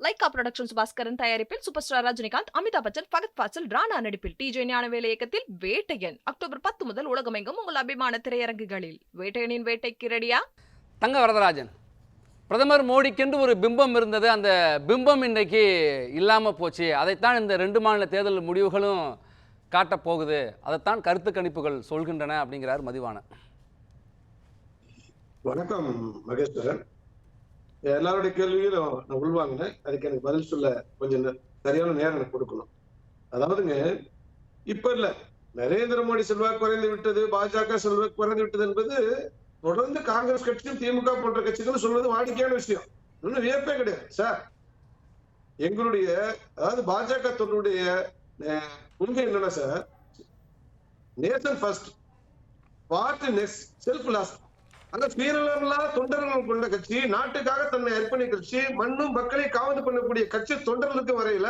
Lyca productions Bhaskaran தயாரிப்பில் super star Rajinikanth, Amitabh Bachchan, Fahadh Fazil, Rana நடிப்பில் DJ Gnanavel இயக்கத்தில் வேட்டையன் அக்டோபர் 10 முதல் உலகமெங்கும் உங்கள் அபிமான திரையரங்குகளில். வேட்டையனின் வேட்டைக்கு ரெடியா? தங்க வரதராஜன், பிரதமர் மோடிக்கென்று ஒரு பிம்பம் இருந்தது. அந்த பிம்பம் இன்றைக்கு இல்லாமல் போச்சு. அதைத்தான் இந்த 2 மாநில தேர்தல் முடிவுகளும் காட்டப்போகுது. அதைத்தான் கருத்து கணிப்புகள் சொல்கின்றன அப்படிங்கிறார் மதிவாணன். வணக்கம் மகேஸ்வரன். எல்லாருடைய கேள்வியும் நான் உள்வாங்கினேன். அதுக்கு எனக்கு பதில் சொல்ல கொஞ்சம் சரியான நேரம் எனக்கு கொடுக்கணும். அதாவதுங்க, இப்ப இல்ல, நரேந்திர மோடி செல்வாக்கு குறைந்து விட்டது, பாஜக செல்வாக்கு குறைந்து விட்டது என்பது தொடர்ந்து காங்கிரஸ் கட்சியும் திமுக போன்ற கட்சிகளும் சொல்வது வாடிக்கையான விஷயம். இன்னும் வியப்பே கிடையாது சார். எங்களுடைய அதாவது பாஜக தொண்டருடைய கொள்கை என்னன்னா sir, nation first, party next, self last. அந்த சுயநலமில்லா தொண்டர்கள் கொண்ட கட்சி, நாட்டுக்காக தன்னை அர்ப்பணி கட்சி, மண்ணும் மக்களை காவல் பண்ணக்கூடிய கட்சி தொண்டர்களுக்கு வரையில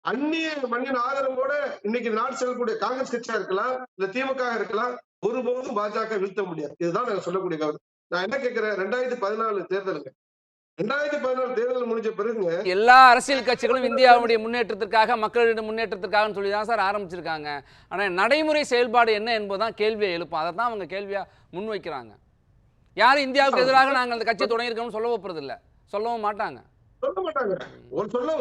அந்நிய மண்ணின் ஆதரவோட இன்னைக்கு நாடு செல்லக்கூடிய காங்கிரஸ் கட்சியா இருக்கலாம், இல்ல திமுக இருக்கலாம், ஒருபோதும் பாஜக வீழ்த்த முடியாது. இதுதான் நாங்க சொல்லக்கூடிய கருத்து. நான் என்ன கேட்கிறேன், 2014 தேர்தலுங்க, 2014 தேர்தல் முடிஞ்ச பிறகுங்க எல்லா அரசியல் கட்சிகளும் இந்தியாவுடைய முன்னேற்றத்திற்காக, மக்களுடைய முன்னேற்றத்திற்காக சொல்லி தான் சார் ஆரம்பிச்சிருக்காங்க. ஆனால் நடைமுறை செயல்பாடு என்ன என்பதுதான் கேள்வியை எழுப்பும். அதை தான் அவங்க கேள்வியா முன்வைக்கிறாங்க. யாரும் இந்தியாவுக்கு எதிராக நாங்கள் அந்த கட்சியை தொடங்கியிருக்கோம்னு சொல்ல போறது இல்ல, சொல்லவும் மாட்டாங்க.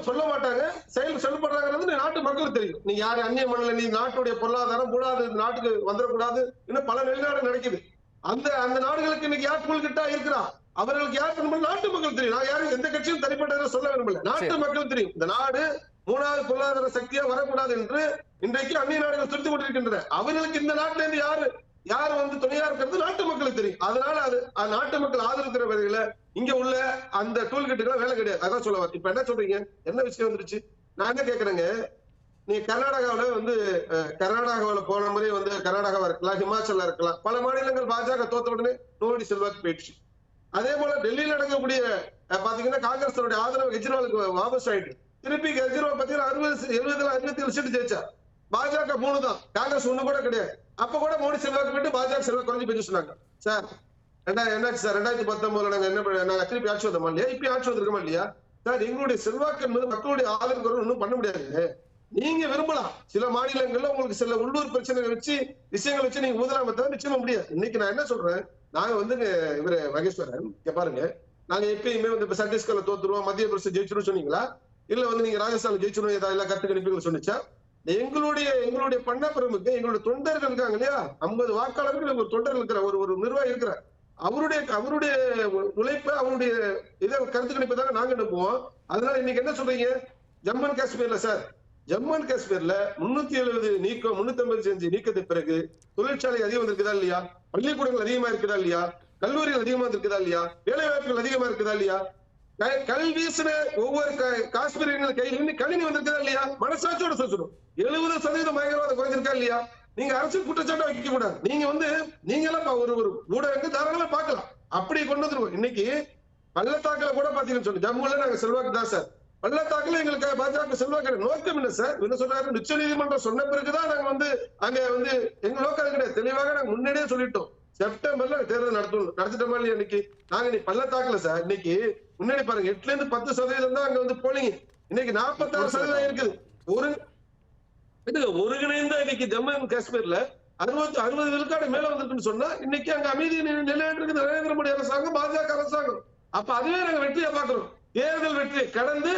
சொல்ல மாட்டாங்க. செயல் சொல்லப்படுறாங்கிறது நாட்டு மக்களுக்கு தெரியும். நீ யாரு அந்நிய மண்ணில், நீ நாட்டுடைய பொருளாதாரம் கூடாது, நாட்டுக்கு வந்துடக்கூடாது, இன்னும் பல வெளிநாடு நடக்குது. அந்த நாடுகளுக்கு இன்னைக்கு யார் புல்கிட்டா இருக்கிறா, அவர்களுக்கு யார் நாட்டு மக்கள் தெரியும். நான் யாரும் எந்த கட்சியும் தனிப்பட்ட சொல்ல விரும்பல, நாட்டு மக்கள் தெரியும். இந்த நாடு 3வது பொருளாதார சக்தியா வரக்கூடாது என்று இன்றைக்கு அந்நிய நாடுகள் துடித்துக் கொண்டிருக்கின்றன. அவர்களுக்கு இந்த நாட்டில இருந்து யாரு துணையா இருக்கிறது நாட்டு மக்களுக்கு தெரியும். அதனால அது நாட்டு மக்கள் ஆதரிக்கிற வகையில இங்க உள்ள அந்த டூல்கிட்டுகள் வேலை கிடையாது. அதான் சொல்ல வர. இப்ப என்ன சொல்றீங்க, என்ன விஷயம் வந்துருச்சு? நான் என்ன கேக்குறேங்க, நீ கர்நாடகாவில போன முறை கர்நாடகாவா இருக்கலாம், ஹிமாச்சல்ல இருக்கலாம், பல மாநிலங்கள் பாஜக தோத்த உடனே மோடி செல்வாக்கு போயிடுச்சு. அதே போல டெல்லியில நடக்கக்கூடிய பாத்தீங்கன்னா காங்கிரஸ் ஆதரவு கெஜ்ரிவாலுக்கு வாபஸ் ஆயிட்டு, திருப்பி கெஜ்ரிவால் பாத்தீங்கன்னா 67 சீட்டு ஜெயிச்சா. பாஜக 3 தான், காங்கிரஸ் 1 கூட கிடையாது. அப்ப கூட மோடி செல்வாக்கு விட்டு பாஜக செல்வாக்கு குறைஞ்சு போய் சொன்னாங்க. சார் என்னாச்சு சார், 2019 நாங்க திருப்பி ஆட்சி வந்தோமா இல்லையா, இப்ப ஆட்சி வந்திருக்கோமா இல்லையா சார்? எங்களுடைய செல்வாக்கு என்பது மக்களுடைய ஆதரவு ஒன்றும் பண்ண முடியாது. நீங்க விரும்பலாம், சில மாநிலங்கள்ல உங்களுக்கு சில உள்ளூர் பிரச்சனைகள் வச்சு விஷயங்கள் வச்சு நீங்க முதலமைச்சர் நிச்சயமா முடியாது. இன்னைக்கு நான் என்ன சொல்றேன், நாங்க இவரு மகேஸ்வரன் பாருங்க, நாங்க எப்பயுமே சத்தீஸ்கர்ல தோத்துருவோம், மத்திய பிரதேச ஜெயிச்சிரும் சொன்னீங்களா, இல்ல நீங்க ராஜஸ்தான் ஜெயிச்சிரும் ஏதாவது கருத்து கணிப்புகள் சொன்னிச்சா? எங்களுடைய பண்ண பெருமுக்கு எங்களுடைய தொண்டர்கள் இருக்காங்க இல்லையா, 50 வாக்காளர்கள் ஒரு தொண்டர்கள் இருக்கிற ஒரு நிர்வாகி இருக்கிற அவருடைய உழைப்ப, அவருடைய இதை கருத்து கணிப்பை தாங்க நாங்க அனுப்புவோம். அதனால இன்னைக்கு என்ன சொல்றீங்க, ஜம்மு அண்ட் காஷ்மீர்ல சார், ஜம்மு அண்ட் காஷ்மீர்ல 370 நீக்கம், 355 நீக்கத்துக்கு பிறகு தொழிற்சாலை அதிகம் இருக்குதா இல்லையா, பள்ளிக்கூடங்கள் அதிகமா இருக்குதா இல்லையா, கல்லூரிகள் அதிகமா இருக்குதா இல்லையா, வேலை வாய்ப்புகள் அதிகமா இருக்குதா இல்லையா, கல்வீசின ஒவ்வொரு காஷ்மீரிகள் கையில கணினி வந்திருக்கா இல்லையா, மனசாட்சியோட சொல்லணும். 70% பயங்கரவாதம் குறைஞ்சிருக்கா இல்லையா? நீங்க அரசு குற்றச்சாட்டை வைக்க கூடாது. நீங்க எல்லாம் ஒரு ஊடகங்கள் தாராளமா பார்க்கலாம், அப்படி கொண்டு வந்துருவோம். இன்னைக்கு பள்ளத்தாக்குல கூட பாத்தீங்கன்னு சொல்லி, ஜம்முல நாங்க செல்வாக்கு தான் சார், பள்ளத்தாக்குல எங்களுக்கு பாஜக செல்வாக்கு நோக்கம் என்ன சார், என்ன சொல்றாரு, உச்ச நீதிமன்றம் சொன்ன பிறகுதான் நாங்க அங்க எங்க நோக்கம் கிடையாது. தெளிவாக நாங்க முன்னாடியே சொல்லிட்டோம், செப்டம்பர்ல தேர்தல் நடத்திட்டோமா இல்லையா? இன்னைக்கு நாங்க பள்ளத்தாக்குல சார், இன்னைக்கு முன்னாடி பாருங்க 8ல இருந்து 10% தான் அங்க போலிங், இன்னைக்கு 46% இருக்குது. ஒருங்கிணைந்த இன்னைக்கு ஜம்மு அண்ட் காஷ்மீர்ல 60 விழுக்காடு மேல வந்துருக்குன்னு சொன்னா, இன்னைக்கு அங்க அமைதி நிலையாட்டு நரேந்திர மோடி அரசாங்கம், பாஜக அரசாங்கம். அப்ப அதுவே நாங்க வெற்றியா பாக்குறோம். தேர்தல் வெற்றியை கடந்து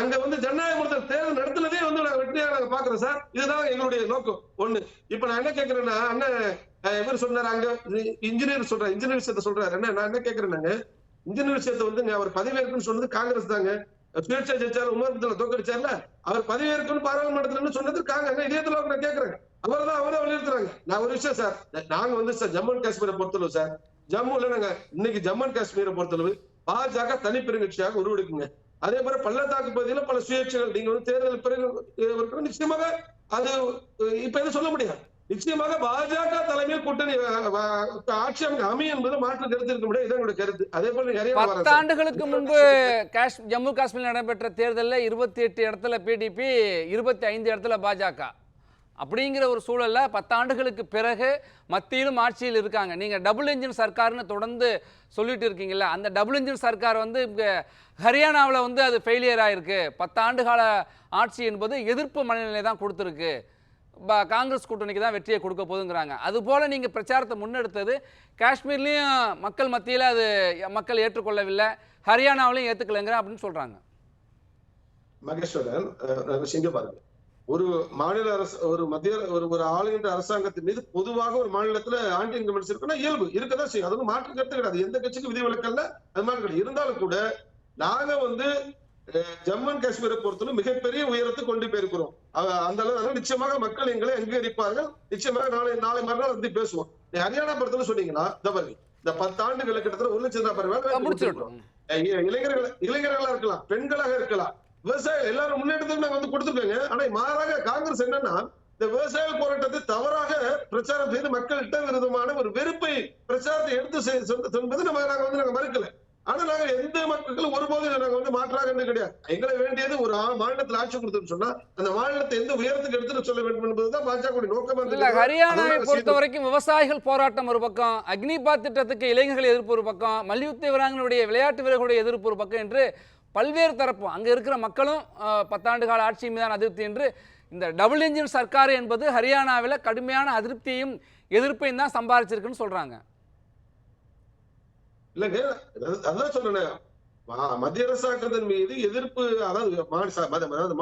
அங்க ஜனநாயக முறையில் தேர்தல் நடத்துனதே நாங்க வெற்றியா நாங்க பாக்குறோம் சார். இதுதான் எங்களுடைய நோக்கம். ஒண்ணு. இப்ப நான் என்ன கேட்கிறேன்னா, அண்ணன் இவர் சொன்னாரு, அங்க இன்ஜினியர் சொல்றாரு, இன்ஜினியர் விஷயத்த சொல்றாரு. நான் என்ன கேட்கிறேன்னாங்க, இன்ஜினியர் விஷயத்த அவர் பதவியேற்குன்னு சொன்னது காங்கிரஸ் தாங்க. சுயேட்சை ஜெயிச்சாரு, உமர்புத்துல தோக்கடிச்சார்ல, அவர் பதவியேற்கனு பாராளுமன்றத்துல சொன்னதுக்காக இதயத்துல நான் கேட்கிறேன். அவர்தான் வலியுறுத்துறாங்க. நான் ஒரு விஷயம் சார், நாங்க சார் ஜம்மு அண்ட் காஷ்மீரை பொறுத்தளவு சார், ஜம்முல நாங்க இன்னைக்கு ஜம்மு அண்ட் காஷ்மீரை பொறுத்தளவு பாஜக தனிப்பெருங்கட்சியாக உருவெடுக்குங்க. அதே போல பள்ளத்தாக்கு பகுதியில பல சுயேட்சைகள் நீங்க தேர்தல் பிறகு நிச்சயமாக அது இப்ப எதுவும் சொல்ல முடியாது. நிச்சயமாக பாஜக தலைமையில் கூட்டணி ஆட்சி அமையும் என்பது மாற்று கருத்து இருக்க முடியாது. இதான் கருத்து. அதே போல 10 ஆண்டுகளுக்கு முன்பு ஜம்மு காஷ்மீர் நடைபெற்ற தேர்தலில் 28 இடத்துல பிடிபி, 25 இடத்துல பாஜக. அப்படிங்கிற ஒரு சூழல்ல 10 ஆண்டுகளுக்கு பிறகு மத்தியிலும் ஆட்சியில் இருக்காங்க. நீங்க டபுள் இன்ஜின் சர்க்கார்னு தொடர்ந்து சொல்லிட்டு இருக்கீங்கல்ல, அந்த டபுள் இன்ஜின் சர்க்கார் வந்து ஹரியானாவில் வந்து அது ஃபெயிலியர் ஆயிருக்கு. 10 ஆண்டு கால ஆட்சி என்பது எதிர்ப்பு மனநிலை தான் கொடுத்துருக்கு. காங்கிரஸ் கூட்டணிக்கு தான் வெற்றியை கொடுக்க போதுங்கிறாங்க. அதுபோல் நீங்கள் பிரச்சாரத்தை முன்னெடுத்தது காஷ்மீர்லேயும் மக்கள் மத்தியில் அது மக்கள் ஏற்றுக்கொள்ளவில்லை, ஹரியானாவிலையும் ஏற்றுக்கலைங்கிற அப்படின்னு சொல்கிறாங்க. மகேஸ்வரன் சிங்க பாருங்க, ஒரு மாநில அரசு ஒரு மத்திய ஒரு ஆளுகின்ற அரசாங்கத்தின் மீது பொதுவாக ஒரு மாநிலத்துல ஆன்டி இன்கம்பன்சி இருக்குன்னா இயல்பு இருக்கதான் செய்யும். அது மாற்று கருத்து கிடையாது. எந்த கட்சிக்கும் விதிவிலக்கல்ல, அது மாதிரி கிடையாது. இருந்தாலும் கூட நாங்க வந்து ஜம்மு அண்ட் காஷ்மீரை பொறுத்தவரை மிகப்பெரிய உயரத்தை கொண்டு போயிருக்கிறோம். அந்த அளவு நிச்சயமாக மக்கள் எங்களை அங்கீகரிப்பார்கள். நிச்சயமாக நாளை மறுநாள் வந்து பேசுவோம். ஹரியானா பொறுத்தவரை சொன்னீங்கன்னா இந்த 10 ஆண்டுகள் கிட்டத்தட்ட 1 லட்சம் வேலை இளைஞர்களா இருக்கலாம், பெண்களாக இருக்கலாம், விவசாயிகள் எல்லாரும் முன்னெடுத்து நாங்க வந்து கொடுத்துருக்காங்க. ஆனா மாறாக காங்கிரஸ் என்னன்னா இந்த விவசாய போராட்டத்தை தவறாக பிரச்சாரம் செய்து மக்கள்கிட்ட விதமான ஒரு வெறுப்பை பிரச்சாரத்தை எடுத்து என்பது நாங்க மறுக்கல. ஆனா நாங்க எந்த மக்களும் ஒருபோதும் நாங்க வந்து மாற்றாக கிடையாது. எங்களை வேண்டியது ஒரு மாநிலத்தில் ஆட்சி கொடுத்துன்னு சொன்னா அந்த மாநிலத்தை எந்த உயரத்துக்கு எடுத்துட்டு சொல்ல வேண்டும் என்பதுதான் பாஜக நோக்கமா இருக்கு. ஹரியானாவை பொறுத்த வரைக்கும் விவசாயிகள் போராட்டம் ஒரு பக்கம், அக்னிபாத் திட்டத்துக்கு இளைஞர்கள் எதிர்ப்பு ஒரு பக்கம், மல்யுத்த வீராங்களுடைய விளையாட்டு வீரர்களுடைய எதிர்ப்பு ஒரு பக்கம் என்று பல்வேறு தரப்பும் அங்க இருக்கிற மக்களும் 10 ஆண்டு கால ஆட்சி மீதான அதிருப்தி என்று இந்த டபுள் இன்ஜின் சர்க்கார் என்பது ஹரியானாவில் கடுமையான அதிருப்தியையும் எதிர்ப்பையும் தான் சம்பாதிச்சிருக்குன்னு சொல்றாங்க. இல்லங்க, அதான் சொல்றேன், மத்திய அரசாங்கத்தின் மீது எதிர்ப்பு, அதாவது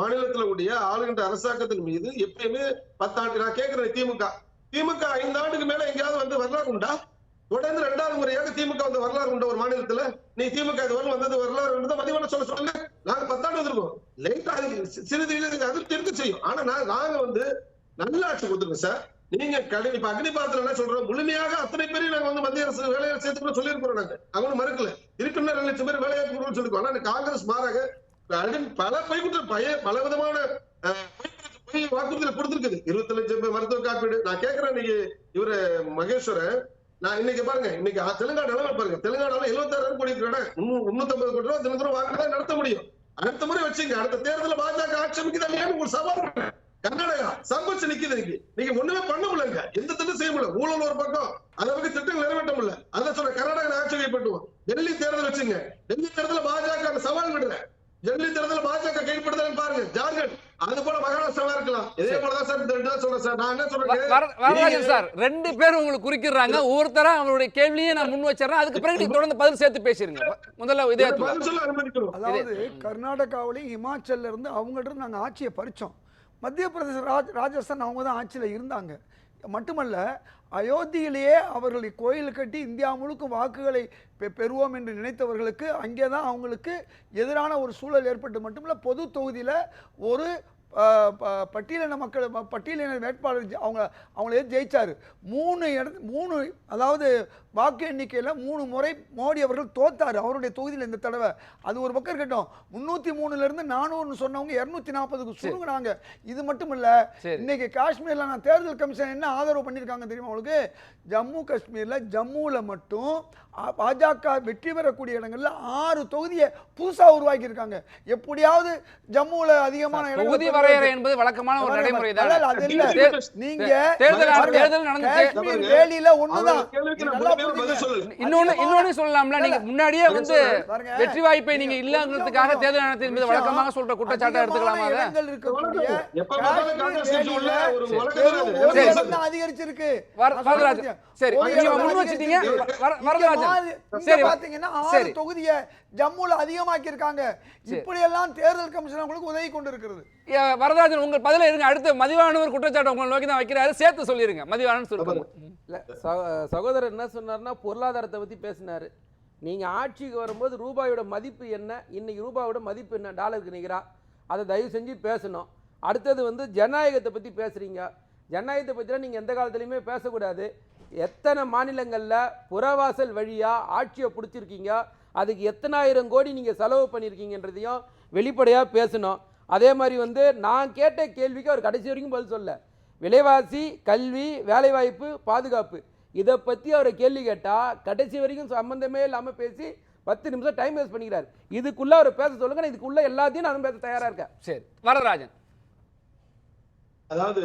மாநிலத்தில் உடைய ஆளுகின்ற அரசாங்கத்தின் மீது எப்பயுமே 10 ஆண்டு. நான் கேட்கிறேன், திமுக 5 ஆண்டுக்கு மேல எங்கேயாவது வந்து வரலாறு உண்டா? தொடர்ந்து 2வது முறையாக திமுக வந்து வரலாறு உண்ட ஒரு மாநிலத்துல நீ திமுக இது வரல வந்தது வரலாறு மதிவான சொல்ல நாங்க 10 ஆண்டு வந்திருக்கோம். லைட்டா சிறிது அதிருப்தி இருக்க செய்யும். ஆனா நாங்க வந்து நல்ல ஆட்சி கொடுத்துருக்கோம் சார். நீங்க இப்ப அக்னிபாத்ல என்ன சொல்றோம், முழுமையாக அத்தனை பேரையும் நாங்க வந்து மத்திய அரசு வேலையை சேர்த்துக்கணும் சொல்லியிருக்கிறோம். நாங்க அவங்க மறுக்கல, இருக்குன்னா 2 லட்சம் பேர் வேலையாக்கணும்னு சொல்லிருக்கோம். ஆனா காங்கிரஸ் மாறாக பல பல விதமான வாக்குறுதிகளை கொடுத்திருக்குது. 20 லட்சம் பேர் மருத்துவ காப்பீடு. நான் கேட்கிறேன் இன்னைக்கு இவரு மகேஸ்வரன், நான் இன்னைக்கு பாருங்க, இன்னைக்கு தெலுங்கானா பாருங்க, தெலுங்கானால 76 கோடி 350 கோடி ரூபாய் தினந்தோறும் வாக்குதான் நடத்த முடியும். அடுத்த முறை வச்சுங்க, அடுத்த தேர்தலில் பாஜக ஆட்சி அமைக்குது ஒரு சவால். கர்நாடகா சம்பச்சு நிக்குது. நீங்க ஒண்ணுமே பண்ண முடியல, எந்த திட்டம் செய்ய முடியல, ஊழல் ஒரு பக்கம், அதை பத்தி திட்டம் நிறைவேற்ற முடியல. அதான் சொல்ற கர்நாடகா ஆட்சி கைப்பற்றுவோம். டெல்லி தேர்தல் வச்சுங்க, டெல்லி தேர்தல் பாஜக அந்த சவால் விடுற, டெல்லி தேர்தல் பாஜக கைப்படுத்தலன்னு பாருங்க. ஜார்க்கண்ட் அது போல மகாராஷ்டிரா இருக்கலாம். இதே போலதான் சார் சொல்றேன் சார். நான் என்ன சொல்றேன் சார், 2 பேர் உங்களுக்கு குறிக்கிறாங்க, ஒவ்வொருத்தரா அவங்களுடைய கேள்வியை நான் முன் வச்சிடறேன். அதுக்கு பிறகு நீங்க தொடர்ந்து பதில் சேர்த்து பேசிருங்க. முதல்ல இதே அதாவது கர்நாடகாவிலையும் ஹிமாச்சல்ல இருந்து அவங்ககிட்ட இருந்து நாங்க ஆட்சியை பறிச்சோம். மத்திய பிரதேச ராஜஸ்தான் அவங்க தான் ஆட்சியில் இருந்தாங்க. மட்டுமல்ல, அயோத்தியிலேயே அவர்கள் கோயில் கட்டி இந்தியா முழுக்க வாக்குகளை பெறுவோம் என்று நினைத்தவர்களுக்கு அங்கே தான் அவங்களுக்கு எதிரான ஒரு சூழல் ஏற்பட்டு மட்டுமல்ல, பொது தொகுதியில் ஒரு பட்டியலின மக்கள் பட்டியலின வேட்பாளர் அவங்களே ஜெயிச்சார். 3 அதாவது வாக்கு எண்ணிக்கையில் 3 முறை மோடி அவர்கள் தோத்தார் அவருடைய தொகுதியில் இந்த தடவை. அது ஒரு பக்கம் இருக்கட்டும், 303 400 சொன்னவங்க 240க்கு சுருங்கினாங்க. இது மட்டும் இல்ல, இன்னைக்கு காஷ்மீர்ல நான் தேர்தல் கமிஷன் என்ன ஆதரவு பண்ணியிருக்காங்க தெரியுமா உங்களுக்கு? ஜம்மு காஷ்மீர்ல ஜம்முல மட்டும் பாஜக வெற்றி பெறக்கூடிய இடங்கள்ல 6 தொகுதியை புதுசா உருவாக்கி இருக்காங்க. எப்படியாவது ஜம்முல அதிகமான தொகுதி வரையறை என்பது வழக்கமான ஒரு நடைமுறை தான். நீங்க வேலியில ஒண்ணுதான். இன்னொன்னு சொல்லலாம்ல, நீங்க முன்னாடியே வந்து வெற்றி வாய்ப்பை நீங்க இல்லங்கிறதுக்காக தேர்தல் ஆணையத்தின் மீது வழக்கமாக சொல்ற குற்றச்சாட்டை எடுத்துக்கலாமா? அதிகரிச்சிருக்கு. சரி, நீங்க முன் வச்சிட்டீங்க. வரதராஜன், சரி, பாத்தீங்கன்னா 6 தொகுதியை ஜம்முல அதிகமாக்கி இருக்காங்க. இப்படி எல்லாம் தேர்தல் கமிஷன் உங்களுக்கு உதவி கொண்டு இருக்கிறது. வரதராஜன், உங்க பதில இருங்க. அடுத்து மதிவானவர் குற்றச்சாட்டு உங்களை நோக்கி தான் வைக்கிறாரு, சேர்த்து சொல்லிருங்க. மதிவானன் சொல்லுங்க. இல்ல, சகோதரர் என்ன சொன்னார்னா பொருளாதாரத்தை பத்தி பேசினாரு. நீங்க ஆட்சிக்கு வரும்போது ரூபாயோட மதிப்பு என்ன, இன்னைக்கு ரூபாயோட மதிப்பு என்ன டாலருக்கு நிகரா, அதை தயவு செஞ்சு பேசணும். அடுத்தது வந்து ஜனநாயகத்தை பத்தி பேசுறீங்க. ஜனநாயகத்தை பற்றிலாம் நீங்கள் எந்த காலத்துலையுமே பேசக்கூடாது. எத்தனை மாநிலங்களில் புறவாசல் வழியாக ஆட்சியை பிடிச்சிருக்கீங்க, அதுக்கு எத்தனாயிரம் கோடி நீங்கள் செலவு பண்ணியிருக்கீங்கன்றதையும் வெளிப்படையாக பேசணும். அதே மாதிரி வந்து நான் கேட்ட கேள்விக்கு அவர் கடைசி வரைக்கும் பதில் சொல்ல. விலைவாசி, கல்வி, வேலைவாய்ப்பு, பாதுகாப்பு, இதை பற்றி அவரை கேள்வி கேட்டால் கடைசி வரைக்கும் சம்மந்தமே இல்லாமல் பேசி 10 நிமிஷம் டைம் வேஸ்ட் பண்ணிக்கிறார். இதுக்குள்ளே அவர் பேச சொல்லுங்க, இதுக்குள்ளே எல்லாத்தையும் நான் பேச தயாராக இருக்கேன். சரி, வரதராஜன். அதாவது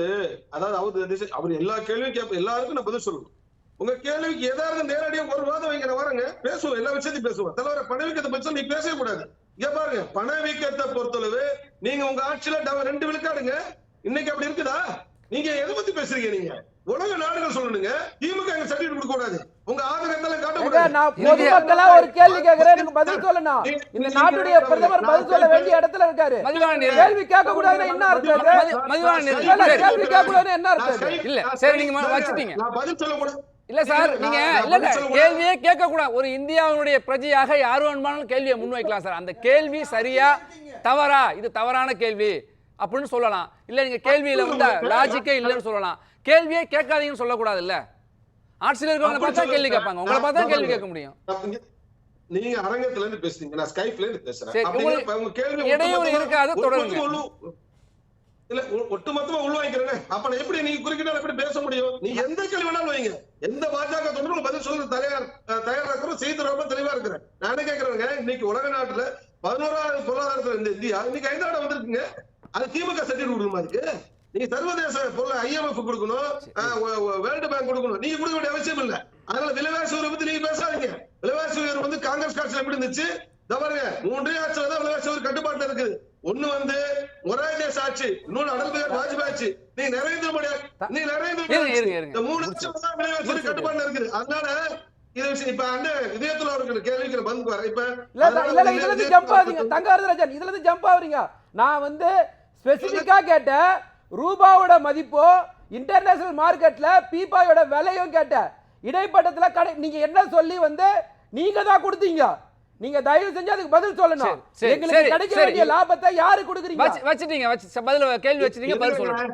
அவர் எல்லா கேள்வியும் கேட்ப, எல்லாருக்கும் நான் பதில் சொல்லணும். உங்க கேள்விக்கு ஏதாவது நேரடியா ஒரு வாதம் வைங்க, நான் வரேங்க, பேசுவோம், எல்லா விஷயத்தையும் பேசுவோம். தலைவரை பணவீக்கத்தை பற்றி நீ பேசவே கூடாது. இங்க பாருங்க, பணவீக்கத்தை பொறுத்தளவு நீங்க உங்க ஆட்சியில 2 விழுக்காடுங்க. இன்னைக்கு அப்படி இருக்குதா? நீங்க எதை பத்தி பேசுறீங்க? நீங்க உலக நாடுகள் சொல்லணுங்க. திமுக எங்க சர்டிபிகேட் கொடுக்க கூடாது, உங்க ஆதரவு காட்டக்கூடாது. நான் பொதுமக்களா ஒரு கேள்வி கேட்கிறேன், எனக்கு பதில் சொல்லணும். இந்த நாட்டுடைய பிரதமர் பதில் சொல்ல வேண்டிய இடத்துல இருக்காரு. கேள்வி கேட்க கூடாதுன்னா என்ன அர்த்தம்? கேள்வி கேட்க கூடாதுன்னா என்ன அர்த்தம்? இல்ல சரி, நீங்க வச்சுட்டீங்க. நான் பதில் சொல்ல கூட இல்ல சார், நீங்க இல்ல கேள்வியே கேட்க கூடாது. ஒரு இந்தியாவுடைய பிரஜையாக யாரும் வேணுமானாலும் கேள்வியை முன்வைக்கலாம் சார். அந்த கேள்வி சரியா தவறா, இது தவறான கேள்வி அப்படின்னு சொல்லலாம். இல்ல நீங்க கேள்வியில வந்து லாஜிக்கே இல்லைன்னு சொல்லலாம். கேள்வியே கேட்காதீங்கன்னு சொல்லக்கூடாது. இல்ல ஆட்சியில் இருக்கவங்க பார்த்தா கேள்வி கேட்பாங்க, உங்களை பார்த்தா கேள்வி கேட்க முடியும். நீங்க அரங்கத்துல இருந்து பேசுறீங்க, நான் ஸ்கைப்ல இருந்து பேசுறேன். சரி, உங்க கேள்வி இடையூறு இருக்காது, தொடருங்க. இல்ல ஒட்டுமொத்தமா உள்வாங்கிக்கிறேன். அப்ப நான் எப்படி நீங்க குறுக்கிட்டா எப்படி பேச முடியும்? நீ எந்த கேள்வி வேணாலும் வைங்க, எந்த பாஜக தொண்டரும் பதில் சொல்ல தயாரா இருக்கிறோம், செய்து ரொம்ப தெளிவா இருக்கிறேன். நான் என்ன கேட்கிறேங்க, இன்னைக்கு உலக நாட்டுல 11வது பொருளாதாரத்துல இந்த இந்தியா இன்னைக்கு 5ஆம் இடம் வந்திருக்குங்க. அது திமுக சர்டிபிகேட் கொடுக்கணுமா? அதுக்கு நீங்க சர்வதேச பொருள் IMF கொடுக்கணும், வேர்ல்டு பேங்க் கொடுக்கணும். நீங்க கொடுக்க வேண்டிய அவசியம் இல்ல. அதனால விலைவாசி உயர்வை பத்தி நீங்க பேசாதீங்க. விலைவாசி உயர்வு வந்து காங்கிரஸ் காட்சியில எப்படி இருந்துச்சு? பாருங்க, 3 ஆட்சியில தான் விலைவாசி உயர்வு கட்டுப்பாட்டுல இருக்குது. ஒண்ணு வந்து மொராரி தேச ஆட்சி, இன்னொன்னு அடல் பிகாரி வாஜ்பாய் ஆட்சி, நீ நரேந்திர மோடி, இந்த 3 ஆட்சியில தான் விலைவாசி உயர்வு கட்டுப்பாட்டுல இருக்குது. அதனால இப்ப இதயத்துல இருக்கிற கேள்விக்கு பந்து வர இப்ப இதுல இருந்து ஜம்ப் ஆவீங்க தங்கராஜன், இதுல இருந்து ஜம்ப் ஆவறீங்க. நான் வந்து ஸ்பெசிபிக்கா கேட்டேன், ரூபாவோட மதிப்போ இன்டர்நேஷனல் மார்க்கெட்ல பீப்பாயோட விலையும் கேட்டேன். இடைப்பட்டத்துல நீங்க என்ன சொல்லி வந்து நீங்க தான் கொடுத்தீங்க. நீங்க தயவு செஞ்சு அதுக்கு பதில் சொல்லணும். எங்களுக்கு கிடைக்க வேண்டிய லாபத்தை யாரு கொடுக்குறீங்க? வச்சிட்டீங்க, பதில் கேள்வி வச்சிட்டீங்க, பதில் சொல்லுங்க.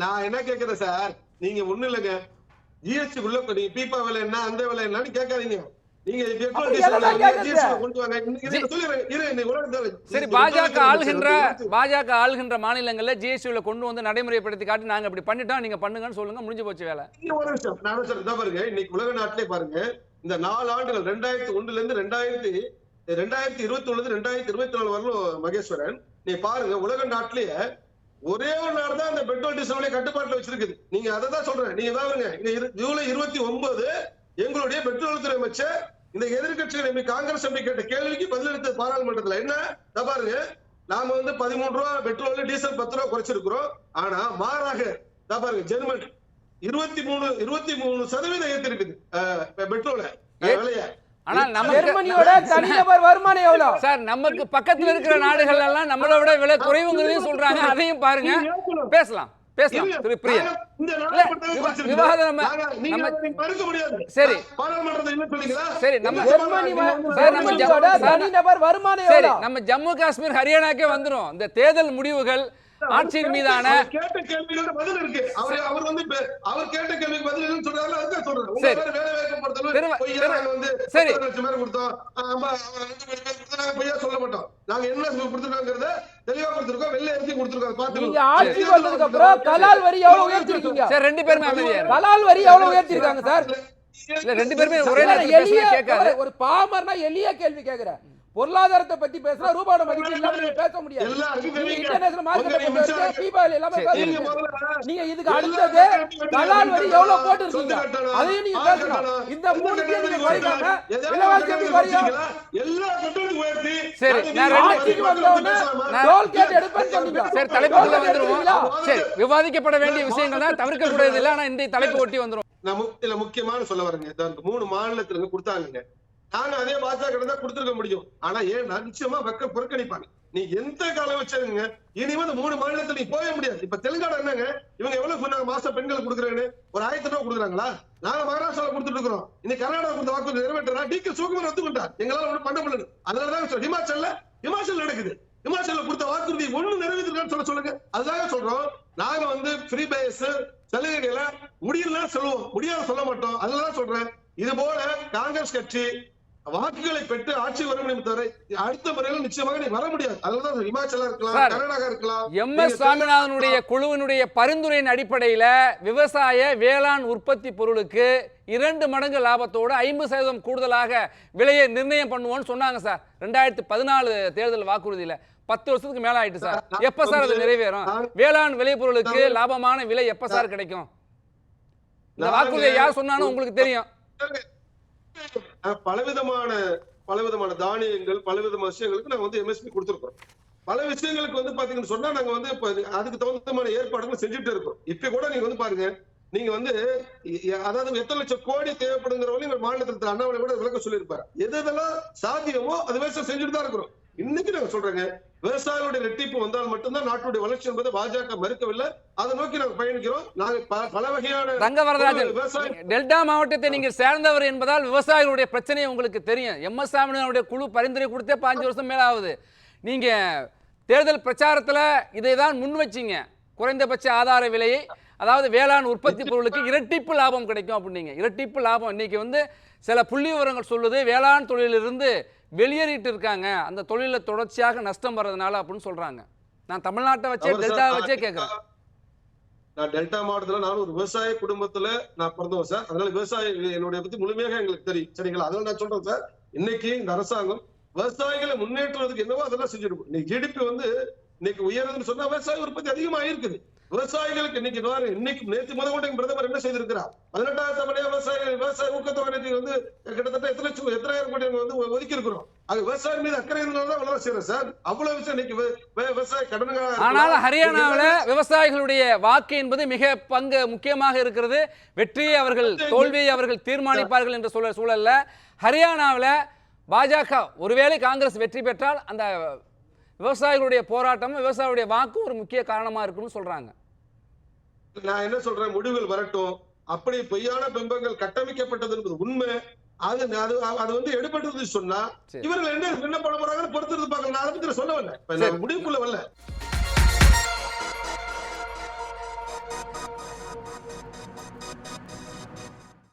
நான் என்ன கேக்குறேன் சார், நீங்க ஒண்ணு இல்லங்க, ஜிஎஸ்டி உள்ள நீங்க பீப்பா விலை என்ன அந்த விலை என்னன்னு கேட்காதீங்க. நீங்க கொண்டு வாங்க. சரி, பாஜக ஆளுகின்ற மாநிலங்கள்ல ஜிஎஸ்டி கொண்டு வந்து நடைமுறைப்படுத்தி காட்டி நாங்க இப்படி பண்ணிட்டோம், நீங்க பண்ணுங்கன்னு சொல்லுங்க, முடிஞ்சு போச்சு வேலை. ஒரு நிமிஷம் நான் சார் இதான் பாருங்க, இன்னைக்கு உலக நாட்டிலே பாருங்க, இந்த 4 ஆண்டுகள் 2001 இருந்து 2021 2024 வரலும் மகேஸ்வரன், நீ பாருங்க உலக நாட்டிலேயே ஒரே ஒரு நாடு தான் அந்த பெட்ரோல் டீசல் கட்டுப்பாட்டுல வச்சிருக்குது. நீங்க அதை தான் சொல்றேன். நீங்க பாருங்க, ஜூலை 29 எங்களுடைய பெட்ரோல் துறை அமைச்சர் இந்த எதிர்கட்சிகள் எம்பி காங்கிரஸ் எம்பி கேட்ட கேள்விக்கு பதிலளித்த பாராளுமன்றத்துல என்ன பாருங்க, நாம வந்து 13 ரூபா பெட்ரோல் டீசல் 10 ரூபா குறைச்சிருக்கிறோம். ஆனா மாறாக பாருங்க, ஜெர்மன் 23% ஏத்திருக்குது பெட்ரோல விலைய. ஆனா ஜெர்மனியோட தனிநபர் வருமானம் எவ்வளவு சார்? நமக்கு பக்கத்துல இருக்கிற நாடுகள் எல்லாம் நம்மளை விட விலை குறைவுங்கிறதையும் சொல்றாங்க, அதையும் பாருங்க. பேசலாம் பிரியா. சரி சரி, நம்ம ஜம்மு காஷ்மீர் ஹரியானாக்கே வந்துரும். இந்த தேர்தல் முடிவுகள் ஆட்சியின் மீதான கேட்ட கேள்விகளோட பதில் இருக்கு. அவர் வந்து அவர் கேட்ட கேள்விக்கு பதில் இல்லைன்னு சொல்றாரு. அதுதான் சொல்றேன். உங்க வேலை வாய்ப்பு பொறுத்தவரை வந்து சரி 10 லட்சம் பேர் கொடுத்தோம், 2 பேர் கொடுத்தோம், நாங்க பொய்யா சொல்ல மாட்டோம். நாங்க என்ன கொடுத்துருக்கோங்கிறத தெளிவா கொடுத்துருக்கோம், வெள்ளை எழுதி கொடுத்துருக்கோம். பாத்துக்கோங்க. ஆட்சி வந்ததுக்கு அப்புறம் கலால் வரி எவ்வளவு உயர்த்திருக்கீங்க சார்? 2 பேருமே அமைதியா இருங்க. கலால் வரி எவ்வளவு உயர்த்திருக்காங்க சார்? இல்ல 2 பேருமே ஒரே நேரத்துல கேட்காத ஒரு பாமர்னா எளிய கேள்வி கேக்குறேன். பொருளாதாரத்தை பத்தி பேசுற ரூபாயோட மதிப்பு இல்லாம நீங்க பேச முடியாது. இன்டர்நேஷனல் மார்க்கெட் பீபால் எல்லாமே பேசுறீங்க. நீங்க இதுக்கு அடுத்தது கலால் வரி எவ்வளவு போட்டுருக்கீங்க அதையும் நீங்க பேசணும். இந்த 3 நீங்க குறைக்காம விலைவாசி எப்படி குறையும்? எல்லா கட்டணத்தையும் உயர்த்தி சரி, நான் ஆட்சிக்கு வந்தவொடனே டோல் கேட் எடுப்பேன்னு சொன்னீங்க. சரி, தலைப்புக்குள்ள வந்துருவோம். சரி, விவாதிக்கப்பட வேண்டிய விஷயங்கள் தான் தவிர்க்க கூடாது இல்ல. ஆனா இந்த தலைப்பு ஒட்டி வந்துரும். நான் முக்கியமான சொல்ல வரேங்க, 3 மாநிலத்துல கொடுத்தாங்க. நாங்க அதே பாஜக தான் கொடுத்துருக்க முடியும். ஆனா ஏன் நிச்சயமா புறக்கணிப்பாங்க. நீ எந்த காலம் வச்சிருங்க, இனிமே 3 மாநிலத்துல நீ போக முடியாது. இப்ப தெலுங்கானா என்னங்க, இவங்க எவ்வளவு சொன்னாங்க மாச பெண்களுக்கு கொடுக்குறேன்னு? ஒரு 1000 ரூபாய் கொடுக்குறாங்களா? நாங்க மகாராஷ்டிரால கொடுத்துட்டு இருக்கிறோம். இன்னைக்கு கர்நாடகா கொடுத்த வாக்குறுதி நிறைவேற்றா? DK சிவகுமார் ஒத்துக்கிட்டார், எங்களால ஒண்ணு பண்ண முடியல. அதனாலதான் ஹிமாச்சல் நடக்குது. ஹிமாச்சல்ல கொடுத்த வாக்குறுதி ஒண்ணு நிறைவேற்றிருக்கான்னு சொல்லுங்க. அதுதான் சொல்றோம். நாங்க வந்து ஃப்ரீ பேஸ் சலுகைகளை முடியலாம் சொல்லுவோம், முடியாத சொல்ல மாட்டோம். அதுதான் சொல்றேன். இது போல காங்கிரஸ் கட்சி வாக்குகளை பெற்று ஆட்சி வரும் தவிர அடுத்த முறையில் நிச்சயமாக நீ வர முடியாது. அதுதான் ஹிமாச்சலா இருக்கலாம், கர்நாடகா இருக்கலாம். MS சுவாமிநாதனுடைய குழுவினுடைய பரிந்துரையின் அடிப்படையில விவசாய வேளாண் உற்பத்தி பொருளுக்கு 2 மடங்கு லாபத்தோடு 50% கூடுதலாக விலையை நிர்ணயம் பண்ணுவோம்னு சொன்னாங்க சார். 2014 தேர்தல் வாக்குறுதியில 10 வருஷத்துக்கு மேல ஆயிட்டு சார். எப்ப சார் அது நிறைவேறும்? வேளாண் விளைபொருளுக்கு லாபமான விலை எப்ப சார் கிடைக்கும்? இந்த வாக்குறுதியை யார் சொன்னாலும் உங்களுக்கு தெரியும். பலவிதமான தானியங்கள் பலவிதமான விஷயங்களுக்கு நாங்க வந்து எம்எஸ்பி கொடுத்திருக்கோம். பல விஷயங்களுக்கு வந்து பாத்தீங்கன்னு சொன்னா நாங்க வந்து அதுக்கு தகுந்தமான ஏற்பாடுகள் செஞ்சுட்டு இருக்கோம். இப்ப கூட நீங்க வந்து பாருங்க, நீங்க வந்து அதாவது எத்தனை லட்சம் கோடி தேவைப்படுங்கிறவங்க எங்க மாநிலத்தில் அண்ணாமலை கூட விளக்க சொல்லியிருப்பாரு. எதெல்லாம் சாத்தியமோ அது விவசாயம் செஞ்சுட்டு தான் இருக்கிறோம். இன்னைக்கு நாங்க சொல்றேங்க, விவசாயிகளுடைய ரெட்டிப்பு வந்தால் மட்டும்தான் நாட்டுடைய வளர்ச்சி என்பதை பாஜக மறுக்கவில்லை. அதை நோக்கி நாங்க பயணிக்கிறோம். நாங்க பல வகையான தங்கவரதராஜன், டெல்டா மாவட்டத்தை நீங்க சேர்ந்தவர் என்பதால் விவசாயிகளுடைய பிரச்சனை உங்களுக்கு தெரியும். எம்எஸ் சாமியுடைய குழு பரிந்துரை கொடுத்தே 5 வருஷம் மேல ஆகுது. நீங்க தேர்தல் பிரச்சாரத்துல இதை தான் முன் வச்சீங்க. குறைந்தபட்ச ஆதார விலையை, அதாவது வேளாண் உற்பத்தி பொருளுக்கு இரட்டிப்பு லாபம் கிடைக்கும் அப்படின்னீங்க. இரட்டிப்பு லாபம் இன்னைக்கு வந்து சில புள்ளி விவரங்கள் சொல்லுது, வேளாண் தொழிலிருந்து வெளியேறிட்டு இருக்காங்க, அந்த தொழிலில் தொடர்ச்சியாக நஷ்டம் வர்றதுனால அப்படின்னு சொல்றாங்க. நான் தமிழ்நாட்டை வச்சே டெல்டா வச்சே கேட்கிறேன். நான் டெல்டா மாவட்டத்துல நான் ஒரு விவசாய குடும்பத்துல நான் பிறந்தவன் சார். அதனால விவசாய என்னுடைய பத்தி முழுமையாக எங்களுக்கு தெரியும். சரிங்களா? அதனால நான் சொல்றேன் சார், இன்னைக்கு இந்த அரசாங்கம் விவசாயிகளை முன்னேற்றுவதற்கு என்னவோ அதெல்லாம் செஞ்சிருக்கும். இன்னைக்கு ஜிடிபி வந்து இன்னைக்கு உயர்றதுன்னு சொன்னா விவசாய உற்பத்தி அதிகமா இருக்குது. விவசாயிகளுக்கு இன்னைக்கு நேற்று முதல் பிரதமர் என்ன செய்திருக்கிறார்? 18,000 தவணையா விவசாய ஊக்கத்தொகை வந்து கிட்டத்தட்ட எத்தனாயிரம் கோடி வந்து ஒதுக்கி இருக்கிறோம். அது விவசாயம் மீது அக்கறை இருந்தால்தான் வளர செய்யறோம் சார். அவ்வளவு விஷயம் இன்னைக்கு விவசாய கடன்கள். ஆனால் ஹரியானாவில் விவசாயிகளுடைய வாக்கு என்பது மிக முக்கியமாக இருக்கிறது. வெற்றியை அவர்கள் தோல்வியை அவர்கள் தீர்மானிப்பார்கள் என்ற சூழல்ல ஹரியானாவில் பாஜக ஒருவேளை காங்கிரஸ் வெற்றி பெற்றால் அந்த விவசாயிகளுடைய போராட்டம் விவசாயிகளுடைய வாக்கு ஒரு முக்கிய காரணமா இருக்குன்னு சொல்றாங்க. நான் என்ன சொல்றேன், முடிவுகள் வரட்டும். அப்படி பொய்யான பிம்பங்கள் கட்டமைக்கப்பட்டது என்பது உண்மை. அது வந்து எடுபட்டது சொன்னா இவர்கள் என்ன பண்ண போறாங்கன்னு பொறுத்திருந்து பார்க்கலாம். நான் அதை பத்தி சொல்ல வரல, முடிவுக்குள்ள வரல.